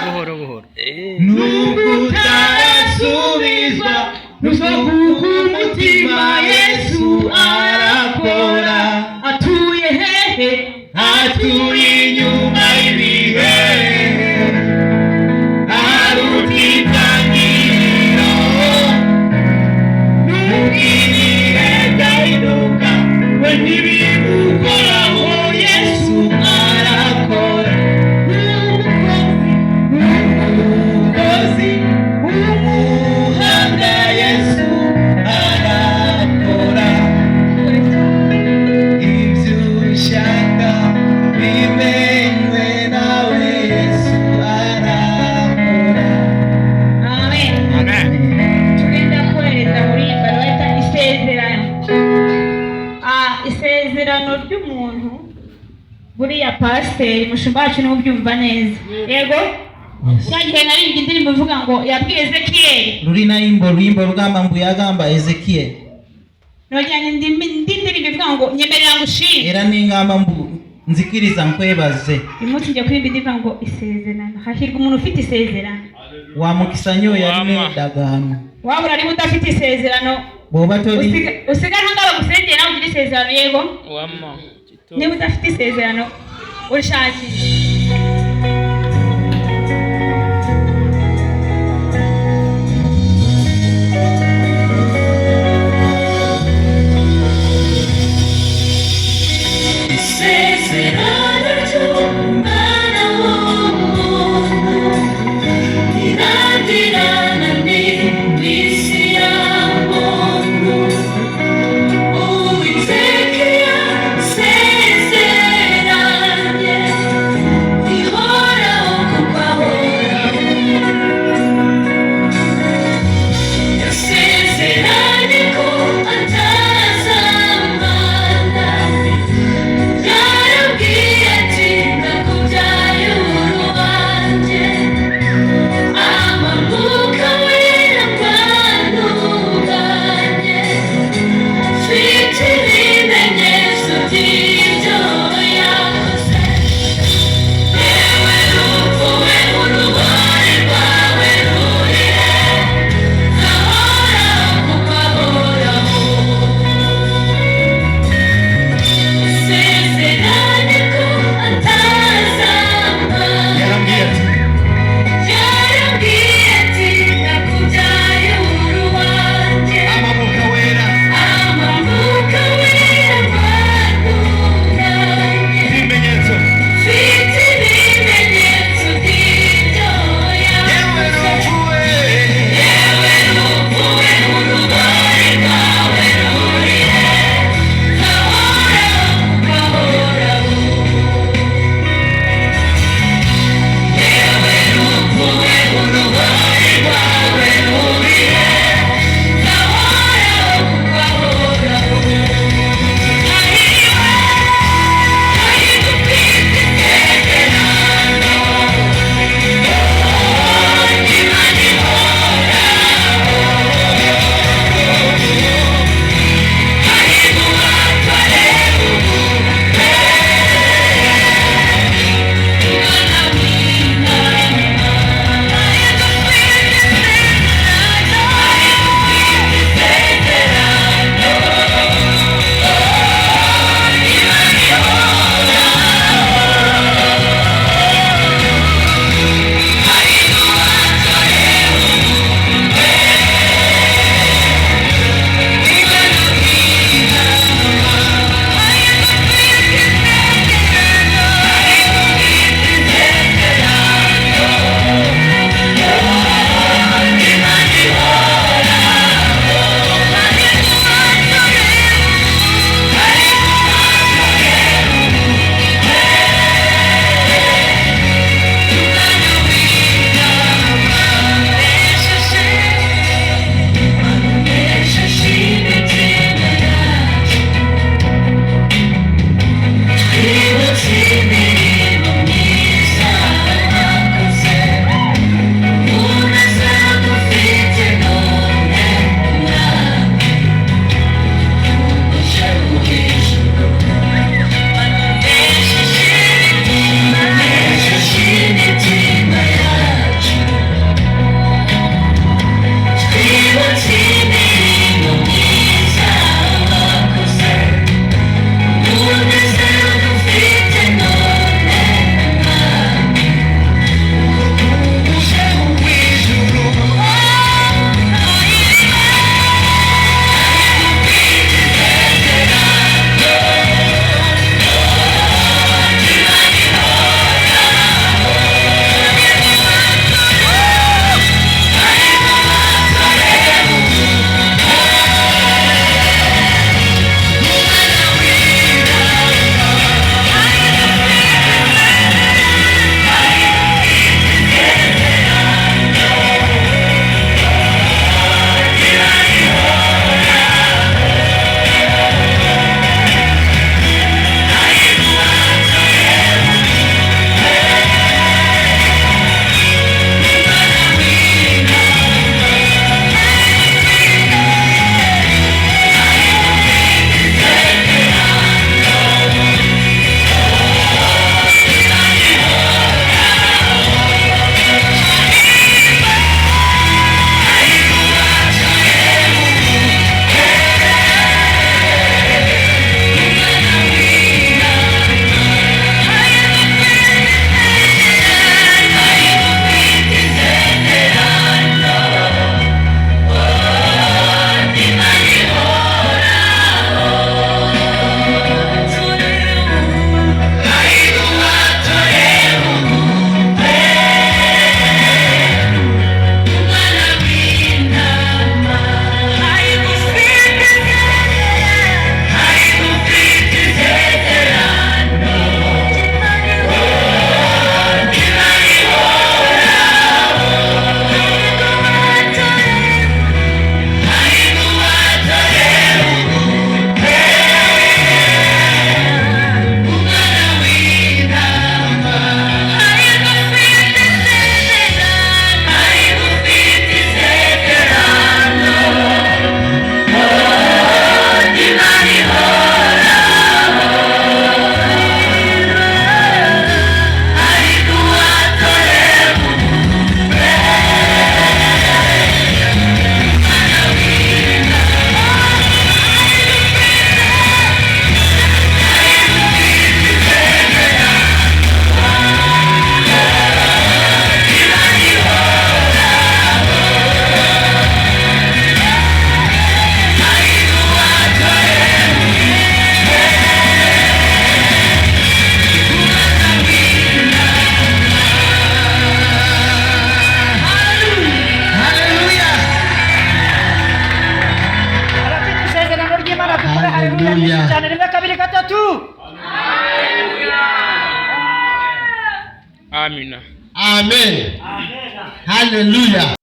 buhoro buhoro. Nugutasubizwa nusokuka umutima Yesu arakora. Atuye hehe? Atuye inyuma y'ibihe, arutitangiriro n'ubwirire byahinduka we ntibimukoraho. Yesu arakora. Umukozi w'umuhanga Yesu arakora. Ibyo ushaka bimenywe nawe Yesu arakora. Amen. Amen. Tugenda kohereza muri iyi baruwa isezerano. Isezerano ry'umuntu buriya pasiteri mushumba wacu niwe ubyumva neza. Yego? Cyagihe naririmbye indirimbo ivuga ngo yabwiye Ezekiyeli. Rurimbo rugamba mbu yagamba Ezekiyeli. Nojyanye ndi ndirimbo ivuga ngo nyemerera ngushime. Era n'ingamba mbu nzikiriza nkwebaze. Uyu munsi njya kuririmba indirimbo ngo isezerano. Hahirwa umuntu ufite isezerano. Wamukisa nyo yarime dagano. Wabura ari udafite isezerano. Boba tori Usigara hangaba gusengera nawe ugira isezerano. Yego? Wama. Niba udafite isezerano urishakira. cyane rimwe kabiri gatatu. Amina. Amen. Hallelujah.